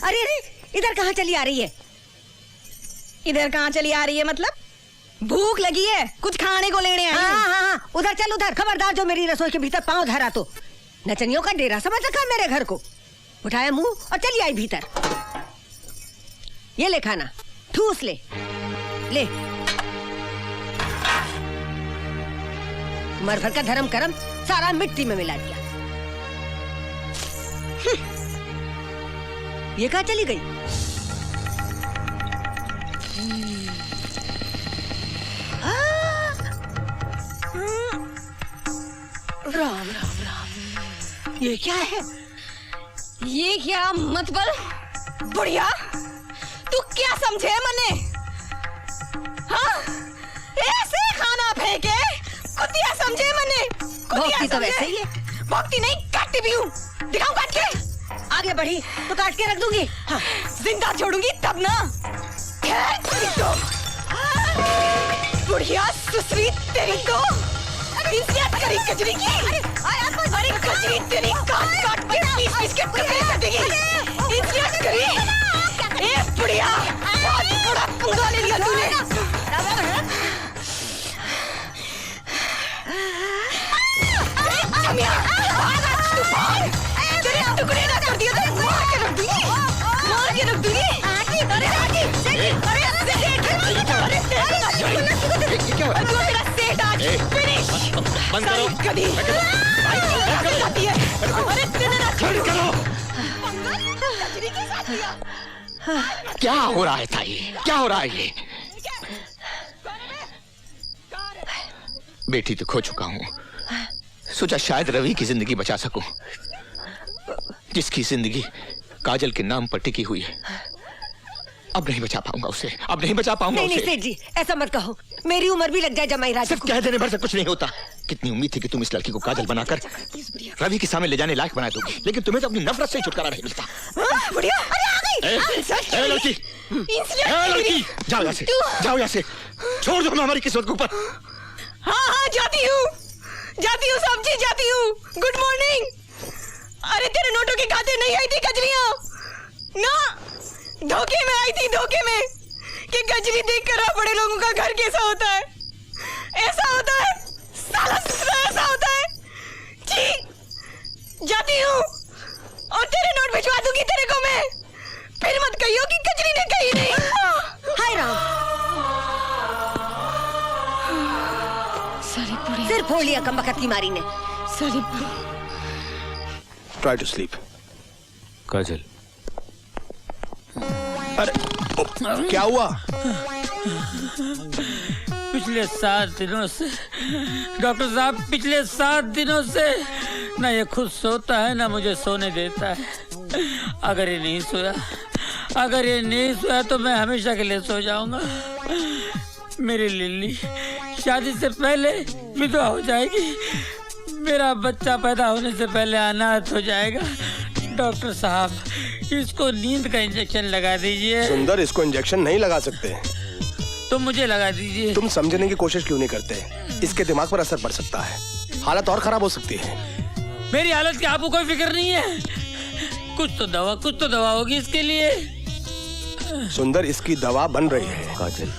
अरे अरे, इधर कहाँ चली आ रही है? इधर कहाँ चली आ रही है मतलब? भूख लगी है, कुछ खाने को लेने आई हूँ। हाँ हाँ हाँ, उधर चल उधर। खबरदार जो मेरी रसोई के भीतर पाँव धरा तो नचनियों का डेरा समझ रखा मेरे घर को। उठाया मुंह और चली आई भीतर। ये ले खाना, ठूस ले ले। मर भर का धर्म करम सारा मिट्टी में मिला दिया। ये कहाँ चली गई? राम राम राम, ये क्या है? ये क्या मतबल? बुढ़िया, तू क्या समझे मने? हाँ, ऐसे खाना फेंके कुतिया समझे मने? भौंकती तो वैसे ही है। भौंकती नहीं, काटती भी हूँ। दिखाऊं काट के? आगे बढ़ी तो काट के रख दूंगी। हाँ, जिंदा छोड़ूंगी तब ना। तेरी तो बुढ़िया सुसरी, तेरी तो इज्जत करी कजरी की। अरे कजरी तेरी काट काट के पीस के टुकड़े कर देगी। इज्जत करी। ए बुढ़िया, बहुत बड़ा पंगा ले लिया तूने। जमिया, तूफान, तेरे टुकड़े ना कर दिया तो मार के रख दूंगी। मार के रख दूंगी। अरे मेरा सेठ आज फिनिश। बंद करो। कभी अरे तेरे ना छोड़ो। क्या हो रहा है ताई? क्या हो रहा है ये? बेटी तो खो चुका हूँ, सोचा शायद रवि की जिंदगी बचा सकूं, जिसकी जिंदगी काजल के नाम पर टिकी हुई है। अब नहीं बचा पाऊंगा उसे, अब नहीं बचा पाऊंगा नहीं उसे। नहीं सेठ जी, ऐसा मत कहो। मेरी उम्र भी लग जाए जमाई राजा सिर्फ को। कह देने भर से कुछ नहीं होता। कितनी उम्मीद थी कि तुम इस लड़की को काजल बनाकर रवि के सामने ले जाने लायक बना दोगी, लेकिन तुम्हें तो अपनी नफरत से छुटकारा नहीं मिलता। बुढ़िया, अरे आ गई। लड़की, लड़की, जाओ यहाँ से, जाओ यहाँ से, छोड़ दो हमारी किस्मत के ऊपर। हाँ हाँ, जाती हूँ समझी, जाती हूँ। Good morning. अरे तेरे नोटों के खाते नहीं आई थी कजरियाँ ना, धोखे में आई थी, धोखे में कि कजरी देखकर बड़े लोगों का घर कैसा होता है। ऐसा होता है साला, ऐसा होता है जी। जाती हूँ और तेरे नोट भिजवा दूंगी तेरे को मैं। फिर मत कहियो कि कजरी ने कही नहीं। हाय राम, सिर फोड़ लिया कमबख्त की मारी ने। Try to sleep. काजल, अरे क्या हुआ? पिछले 7 दिनों से डॉक्टर साहब, पिछले 7 दिनों से ना ये खुद सोता है ना मुझे सोने देता है। अगर ये नहीं सोया तो मैं हमेशा के लिए सो जाऊंगा। मेरी लिल्ली शादी से पहले विधवा हो जाएगी, मेरा बच्चा पैदा होने से पहले अनाथ हो जाएगा। डॉक्टर साहब, इसको नींद का इंजेक्शन लगा दीजिए। सुंदर, इसको इंजेक्शन नहीं लगा सकते। तो मुझे लगा दीजिए। तुम समझने की कोशिश क्यों नहीं करते? इसके दिमाग पर असर पड़ सकता है, हालत और खराब हो सकती है। मेरी हालत की आपको कोई फिक्र नहीं है? कुछ तो दवा होगी इसके लिए। सुंदर, इसकी दवा बन रही है। काजल,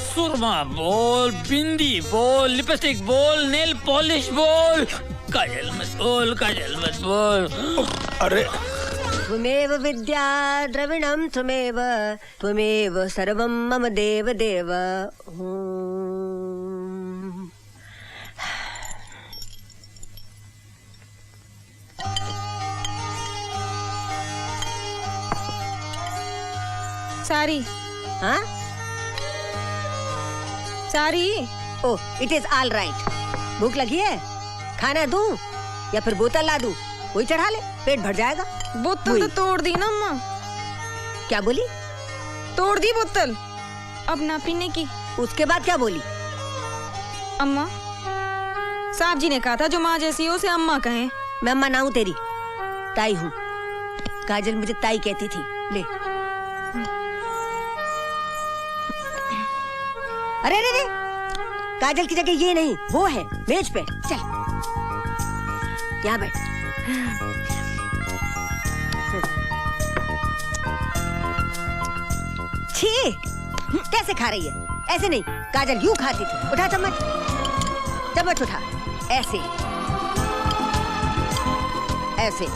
सुरमा बोल, बिंदी बोल, लिपस्टिक बोल, नेल पॉलिश बोल। काजल मत बोल, काजल मत बोल। अरे त्वमेव विद्या द्रविणं त्वमेव सर्वं मम देव देव। सारी, हाँ? सारी। ओह, इट इज ऑल राइट। भूख लगी है? खाना दूं या फिर बोतल ला दूं? वही चढ़ा ले, पेट भर जाएगा। बोतल तो तोड़ दी ना अम्मा। क्या बोली? तोड़ दी बोतल, अब ना पीने की। उसके बाद क्या बोली? अम्मा, साहब जी ने कहा था जो माँ जैसी हो उसे अम्मा कहें। मैं अम्मा ना हूँ तेरी, ताई हूँ। काजल मुझे ताई कहती थी। ले। अरे अरे अरे, काजल की जगह ये नहीं, वो है मेज पे। चल यहाँ बैठ। छी, कैसे खा रही है? ऐसे नहीं, काजल यूं खाती थी। उठा चम्मच, चम्मच उठा, ऐसे ऐसे।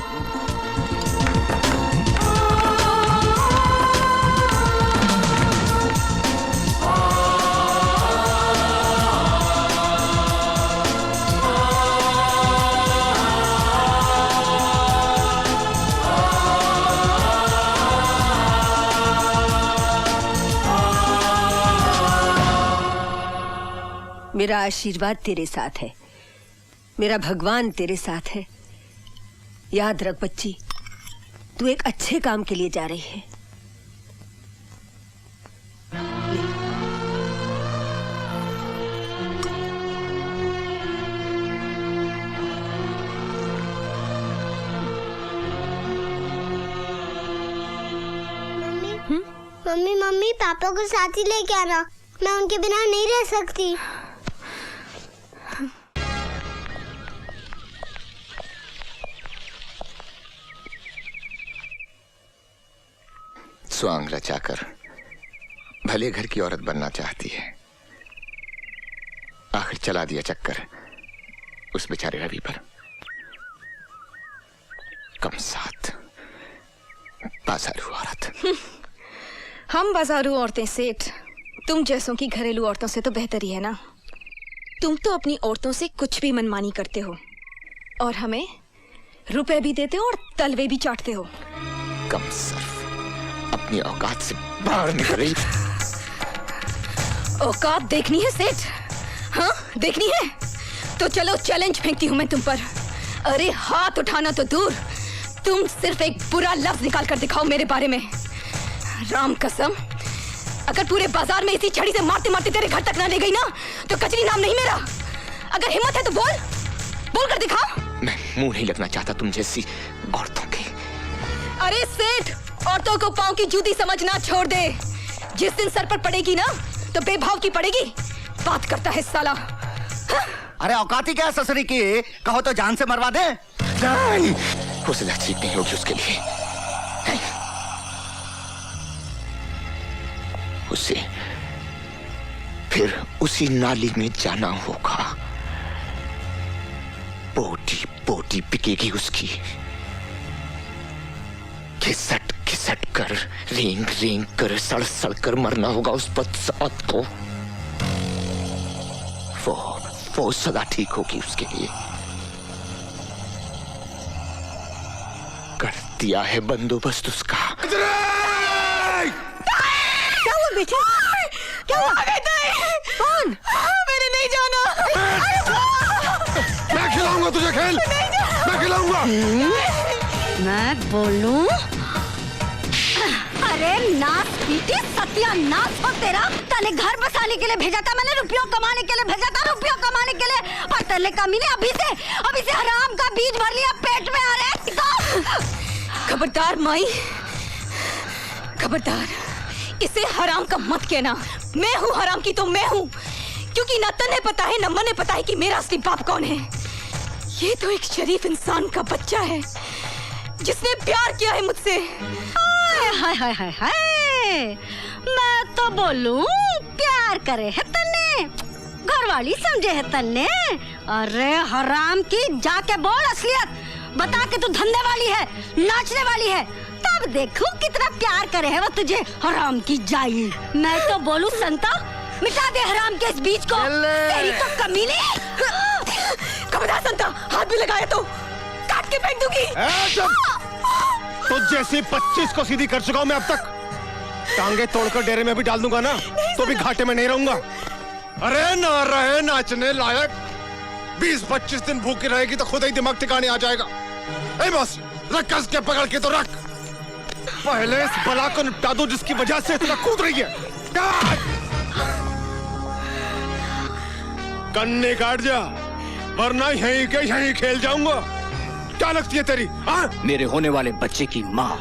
मेरा आशीर्वाद तेरे साथ है, मेरा भगवान तेरे साथ है। याद रख बच्ची, तू एक अच्छे काम के लिए जा रही है। मम्मी मम्मी पापा को साथ ही लेके आना, मैं उनके बिना नहीं रह सकती। स्वांग रचाकर भले घर की औरत बनना चाहती है, आखिर चला दिया चक्कर उस बेचारे रवि पर। कम साथ बाजारू औरत। हम बाजारू औरतें सेठ, तुम जैसों की घरेलू औरतों से तो बेहतर ही है ना। तुम तो अपनी औरतों से कुछ भी मनमानी करते हो और हमें रुपए भी देते हो और तलवे भी चाटते हो। कम सर्फ, अपनी औकात से बाहर निकल रही। औकात देखनी है सेठ? हाँ देखनी है तो चलो चैलेंज फेंकती हूँ मैं तुम पर। अरे हाथ उठाना तो दूर, तुम सिर्फ एक बुरा लफ्ज निकाल कर दिखाओ मेरे बारे में। राम कसम, अगर पूरे बाजार में इसी छड़ी से मारते मारते तेरे घर तक ना ले गई ना तो कचरी नाम नहीं मेरा। अगर हिम्मत है तो बोल, बोल कर दिखा। मैं मुंह नहीं लगना चाहता तुम जैसी औरतों के। अरे सेठ, औरतों को पांव की जूती समझना छोड़ दे। जिस दिन सर पर पड़ेगी ना तो बेभाव की पड़ेगी। बात करता है साला। हाँ? अरे औकाती क्या ससुरी की, कहो तो जान से मरवा दे। नहीं, उसे ठीक नहीं होगी उसके लिए। उसे फिर उसी नाली में जाना होगा। बोटी बोटी बिकेगी उसकी। घिसट घिसट कर, रेंग रेंग कर, सड़ सड़ कर मरना होगा उस बदसौत को। वो सदा ठीक होगी उसके लिए। कर दिया है बंदोबस्त उसका। क्या हुआ बेटे? क्या हुआ? कौन? मैंने नहीं जाना। मैं खिलाऊंगा तुझे खेल, मैं खिलाऊंगा। मैं बोलूं? अरे नाच पीटी सत्यानाश हो तेरा। तने घर बसाने के लिए भेजा था मैंने, रुपयों कमाने के लिए भेजा था, रुपयों कमाने के लिए। और तले कमीने अभी से हराम का बीज भर लिया पेट में। आ रहे खबरदार माई, खबरदार, इसे हराम का मत कहना। मैं हूँ हराम की तो मैं हूँ, क्योंकि न तन्हें पता है न मने पता है कि मेरा असली बाप कौन है। ये तो एक शरीफ इंसान का बच्चा है जिसने प्यार किया है मुझसे। हाय हाय हाय हाय, मैं तो बोलूं प्यार करे है तन्ने, घरवाली समझे है तन्ने। अरे हराम की, जाके बोल असलियत बता के तू धंधे वाली है, नाचने वाली है, तब देखूं कितना प्यार करे है वो तुझे। हराम की जाई, मैं तो बोलूं संता मिटा दे हराम के इस बीज को। तेरी तो कमीने। खबरदार संता, हाथ भी लगाया तो काट के फेंक दूंगी। तो जैसे 25 को सीधी कर चुका हूं मैं अब तक। टांगे तोड़कर डेरे में भी डाल दूंगा ना तो भी घाटे में नहीं रहूंगा। अरे ना रहे नाचने लायक, 20-25 दिन भूखी रहेगी तो खुद ही दिमाग ठिकाने आ जाएगा। ए बस रख, कस के पकड़ के तो रख। पहले इस बला को निपटा दो जिसकी वजह से इतना कूद रही है। कन्ने काट जा, वरना यहीं के यहीं खेल जाऊंगा। क्या लगती है तेरी? मेरे होने वाले बच्चे की माँ।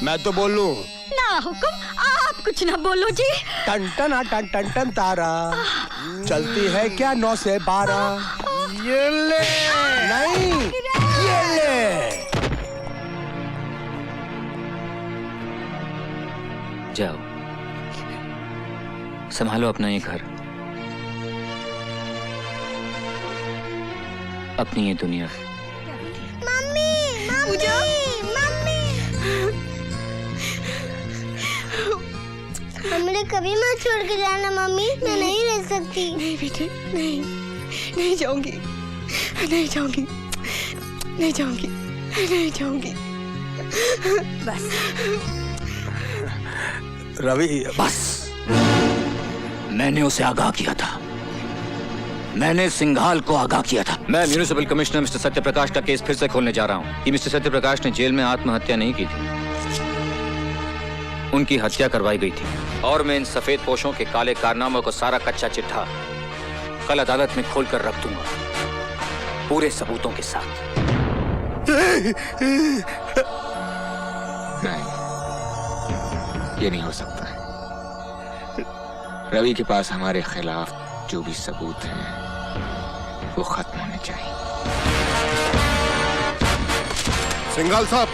मैं तो बोल लूं। ना हुक्म, आप कुछ ना बोलो जी। टन टन टन टन टन तारा चलती है क्या 9 से 12। ये ले। नहीं, ये ले। जाओ, संभालो अपना ये घर, अपनी ये दुनिया। मम्मी पूजा। मम्मी हमने कभी मत छोड़ के जाना मम्मी, मैं नहीं रह सकती। नहीं बेटे, नहीं, नहीं जाऊंगी, नहीं जाऊंगी, नहीं जाऊंगी, नहीं जाऊंगी। बस रवि, बस, मैंने उसे आगाह किया था, मैंने सिंघाल को आगाह किया था। मैं म्यूनिसिपल कमिश्नर मिस्टर सत्यप्रकाश का केस फिर से खोलने जा रहा हूँ कि मिस्टर सत्यप्रकाश ने जेल में आत्महत्या नहीं की थी, उनकी हत्या करवाई गई थी। और मैं इन सफेद पोशों के काले कारनामों को सारा कच्चा चिट्ठा कल अदालत में खोलकर रख दूंगा, पूरे सबूतों के साथ। नहीं, ये नहीं हो सकता। रवि के पास हमारे खिलाफ जो भी सबूत हैं वो खत्म होने चाहिए। सिंघाल साहब,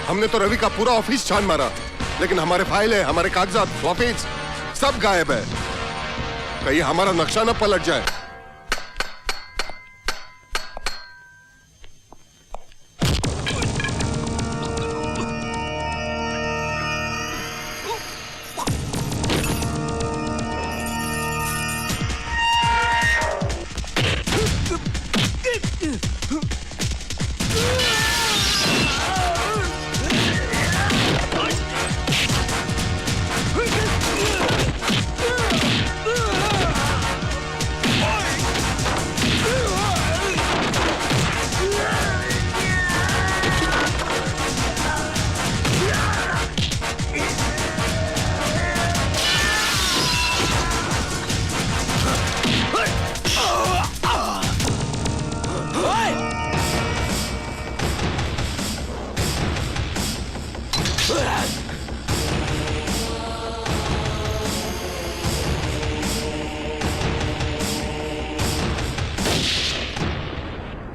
हमने तो रवि का पूरा ऑफिस छान मारा, लेकिन हमारे फाइल है, हमारे कागजात, ऑफिस सब गायब है। कहीं हमारा नक्शा न पलट जाए।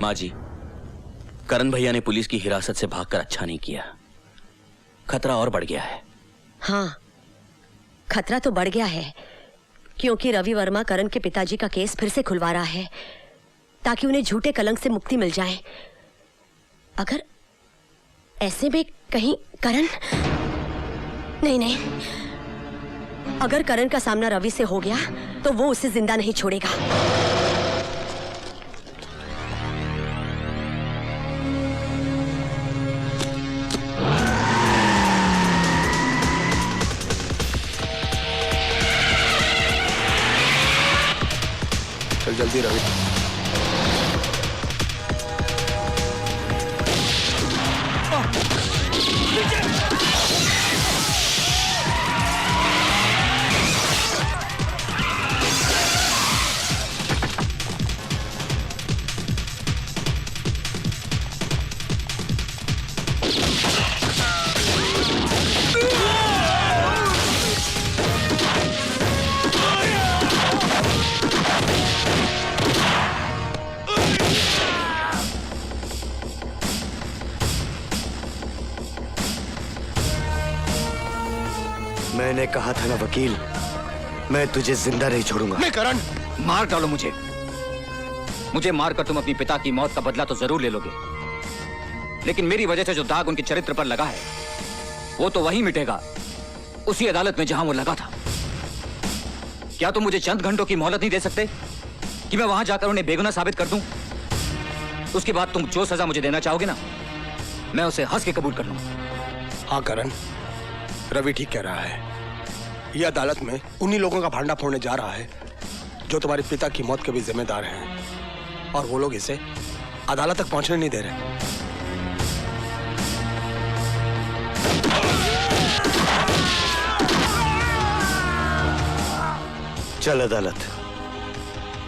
माँ जी, करण भैया ने पुलिस की हिरासत से भागकर अच्छा नहीं किया, खतरा और बढ़ गया है। हाँ, खतरा तो बढ़ गया है, क्योंकि रवि वर्मा करण के पिताजी का केस फिर से खुलवा रहा है ताकि उन्हें झूठे कलंक से मुक्ति मिल जाए। अगर ऐसे में कहीं करण, नहीं, अगर करण का सामना रवि से हो गया तो वो उसे जिंदा नहीं छोड़ेगा। चल जल्दी रवि। मैंने कहा था ना वकील, मैं तुझे जिंदा नहीं छोड़ूंगा। नहीं करण, मार डालो मुझे मारकर तुम अपनी पिता की मौत का बदला तो जरूर ले लोगे, लेकिन मेरी वजह से जो दाग उनके चरित्र पर लगा है वो तो वहीं मिटेगा, उसी अदालत में जहां वो लगा था। क्या तुम मुझे चंद घंटों की मोहलत नहीं दे सकते कि मैं वहां जाकर उन्हें बेगुनाह साबित कर दूं? उसके बाद तुम जो सजा मुझे देना चाहोगे ना, मैं उसे हंस के कबूल कर लूंगा। हाँ करण, रवि ठीक कह रहा है। यह अदालत में उन्हीं लोगों का भांडा फोड़ने जा रहा है जो तुम्हारे पिता की मौत के भी जिम्मेदार हैं, और वो लोग इसे अदालत तक पहुंचने नहीं दे रहे। चल अदालत,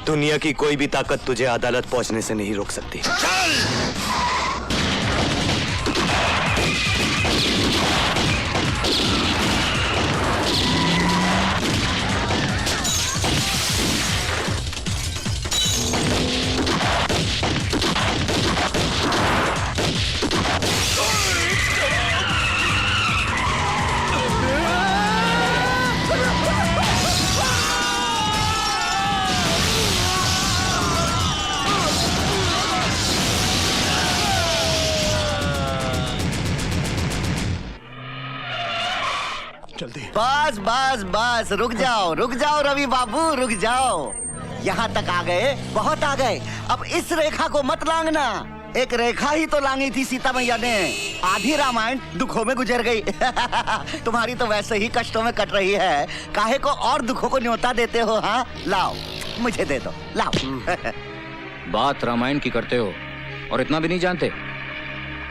दुनिया की कोई भी ताकत तुझे अदालत पहुंचने से नहीं रोक सकती। चल! जल्दी। बस बस बस, रुक जाओ रवि बाबू, रुक जाओ। यहाँ तक आ गए, बहुत आ गए। अब इस रेखा को मत लांघना। एक रेखा ही तो लांगी थी सीता मैया ने। आधी रामायण दुखों में गुजर गई। तुम्हारी तो वैसे ही कष्टों में कट रही है, काहे को और दुखों को न्योता देते हो? हाँ, लाओ मुझे दे दो, लाओ। बात रामायण की करते हो और इतना भी नहीं जानते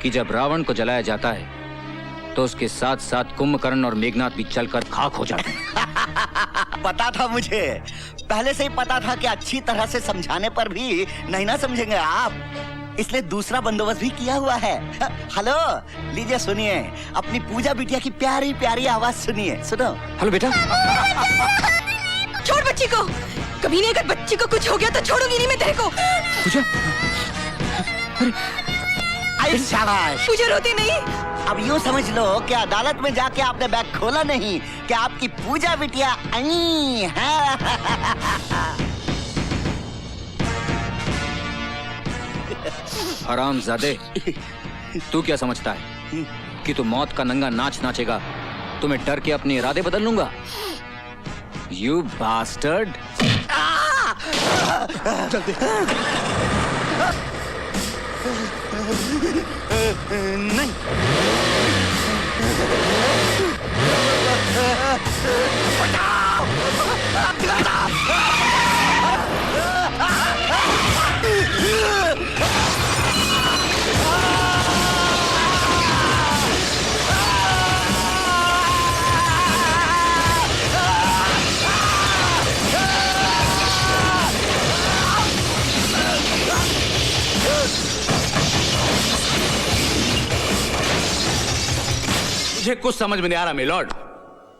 कि जब रावण को जलाया जाता है तो उसके साथ साथ कुंभकर्ण और मेघनाथ भी चलकर खाक हो जाते हैं। पता था मुझे, पहले से ही पता था कि अच्छी तरह से समझाने पर भी नहीं ना समझेंगे आप, इसलिए दूसरा बंदोबस्त भी किया हुआ है। हेलो, लीजिए सुनिए, अपनी पूजा बिटिया की प्यारी प्यारी आवाज सुनिए, सुनो। हेलो बेटा। छोड़ बच्ची को, कभी नहीं, अगर बच्ची को कुछ हो गया तो छोड़ूंगी नहीं मैं तेरे को। पूजा, अरे शाबाश। पूजा रोती नहीं। अब यूँ समझ लो कि अदालत में जाके आपने बैग खोला नहीं, कि आपकी पूजा बिटिया आई है। हरामजादे, तू क्या समझता है कि तू मौत का नंगा नाच नाचेगा तो मैं डर के अपने इरादे बदल लूंगा? You bastard. जल्दी। नहीं। मुझे कुछ समझ में नहीं आ रहा मिलॉर्ड,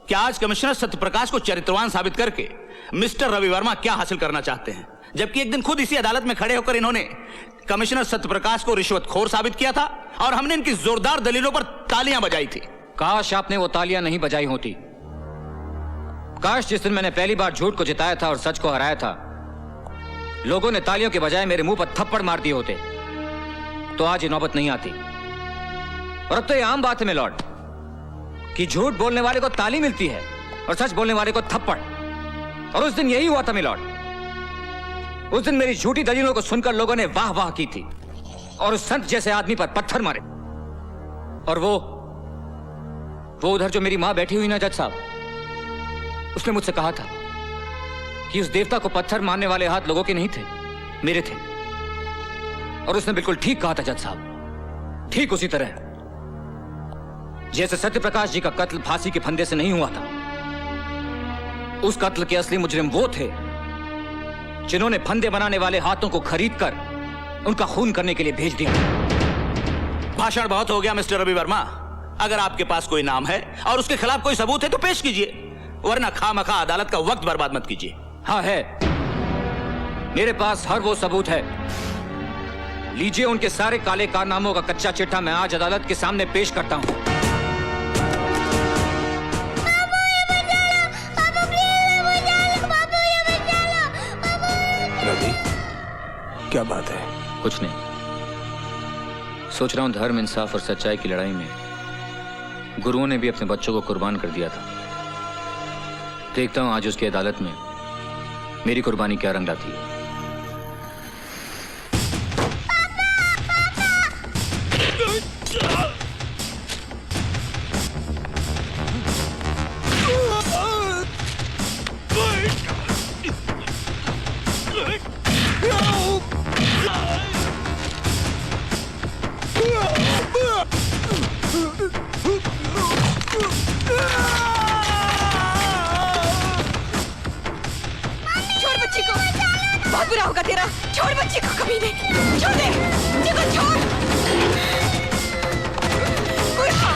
क्या आज कमिश्नर सत्यप्रकाश को चरित्रवान साबित करके मिस्टर रवि वर्मा क्या हासिल करना चाहते हैं, जबकि एक दिन खुद इसी अदालत में खड़े होकर इन्होंने कमिश्नर सत्यप्रकाश को रिश्वतखोर साबित किया था और हमने इनकी जोरदार दलीलों पर तालियां बजाई थी। काश आपने वो तालियां नहीं बजाई होती। काश जिस दिन मैंने पहली बार झूठ को जिताया था और सच को हराया था, लोगों ने तालियों के बजाय मेरे मुंह पर थप्पड़ मार दिए होते तो आज ये नौबत नहीं आती। और अब तो ये आम बात है मिलॉर्ड कि झूठ बोलने वाले को ताली मिलती है और सच बोलने वाले को थप्पड़। और उस दिन यही हुआ था मिलॉर्ड। उस दिन मेरी झूठी दलीलों को सुनकर लोगों ने वाह वाह की थी और उस संत जैसे आदमी पर पत्थर मारे। और वो उधर जो मेरी मां बैठी हुई ना जज साहब, उसने मुझसे कहा था कि उस देवता को पत्थर मारने वाले हाथ लोगों के नहीं थे, मेरे थे। और उसने बिल्कुल ठीक कहा था जज साहब, ठीक उसी तरह जैसे सत्यप्रकाश जी का कत्ल फांसी के फंदे से नहीं हुआ था। उस कत्ल के असली मुजरिम वो थे जिन्होंने फंदे बनाने वाले हाथों को खरीदकर उनका खून करने के लिए भेज दिया। भाषण बहुत हो गया मिस्टर रवि वर्मा। अगर आपके पास कोई नाम है और उसके खिलाफ कोई सबूत है तो पेश कीजिए, वरना खामखा अदालत का वक्त बर्बाद मत कीजिए। हाँ है, मेरे पास हर वो सबूत है। लीजिए उनके सारे काले कारनामों का कच्चा चिट्ठा मैं आज अदालत के सामने पेश करता हूं। रवि, क्या बात है? कुछ नहीं, सोच रहा हूं धर्म, इंसाफ और सच्चाई की लड़ाई में गुरुओं ने भी अपने बच्चों को कुर्बान कर दिया था। देखता हूं आज उसकी अदालत में मेरी कुर्बानी क्या रंग लाती है। छोड़ बच्ची को, बहुत बुरा होगा तेरा। छोड़ बच्ची को, कभी नहीं। छोड़ दे, देखो छोड़। पूजा,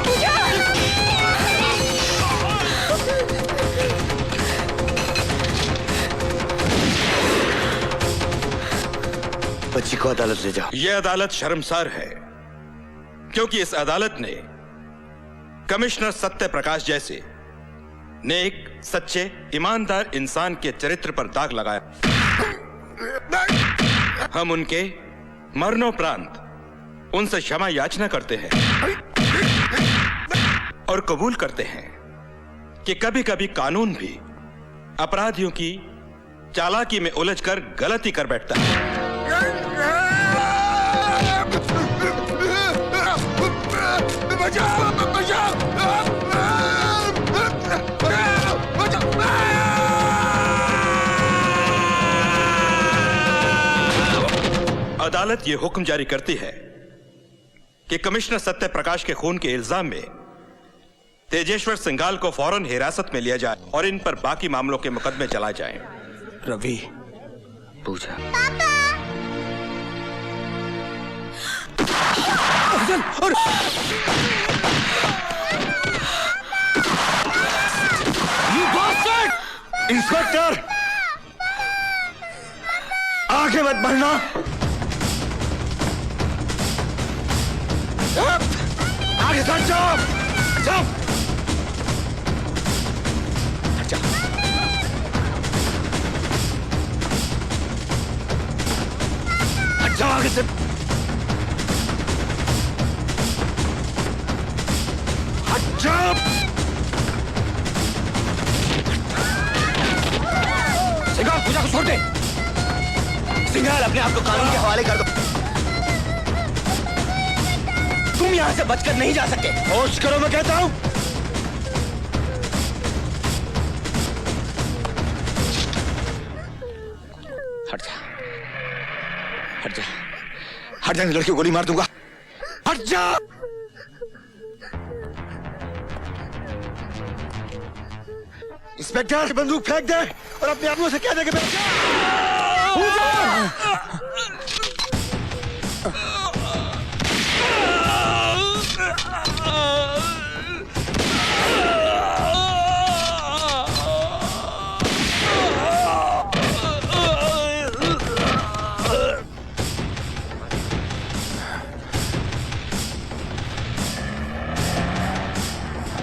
पूजा। बच्ची को अदालत ले जाओ। यह अदालत शर्मसार है क्योंकि इस अदालत ने कमिश्नर सत्य प्रकाश जैसे नेक, सच्चे, ईमानदार इंसान के चरित्र पर दाग लगाया। हम उनके मरणोपरांत उनसे क्षमा याचना करते हैं। और कबूल करते हैं कि कभी कभी कानून भी अपराधियों की चालाकी में उलझकर गलती कर बैठता है। अदालत ये हुक्म जारी करती है कि कमिश्नर सत्य प्रकाश के खून के इल्जाम में तेजेश्वर सिंघाल को फौरन हिरासत में लिया जाए और इन पर बाकी मामलों के मुकदमे चलाए जाएं। रवि पूछा इंस्पेक्टर, आगे मत बढ़ना। आगे हट जाओ, जाओ। हट जा। हट जाओ आगे से। हट जाओ। सिंघाल, पूजा को छोड़ दे। सिंघाल, अपने आप को कानून के हवाले कर दो। तुम यहां से बचकर नहीं जा सकते। होश करो, मैं कहता हूं। हट जा, हट जा, हट जा, लड़की को गोली मार दूंगा। हट जा। इंस्पेक्टर, बंदूक फेंक दे और अपने आदमियों से कह दे कि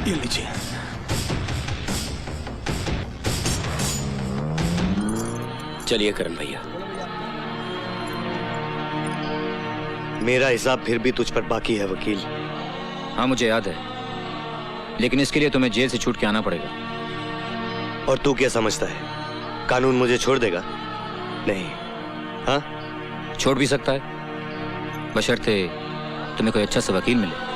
ये लीजिए। चलिए करण भैया, मेरा हिसाब फिर भी तुझ पर बाकी है वकील। हाँ मुझे याद है, लेकिन इसके लिए तुम्हें जेल से छूट के आना पड़ेगा। और तू क्या समझता है, कानून मुझे छोड़ देगा? नहीं। हाँ, छोड़ भी सकता है, बशर्ते तुम्हें कोई अच्छा सा वकील मिले।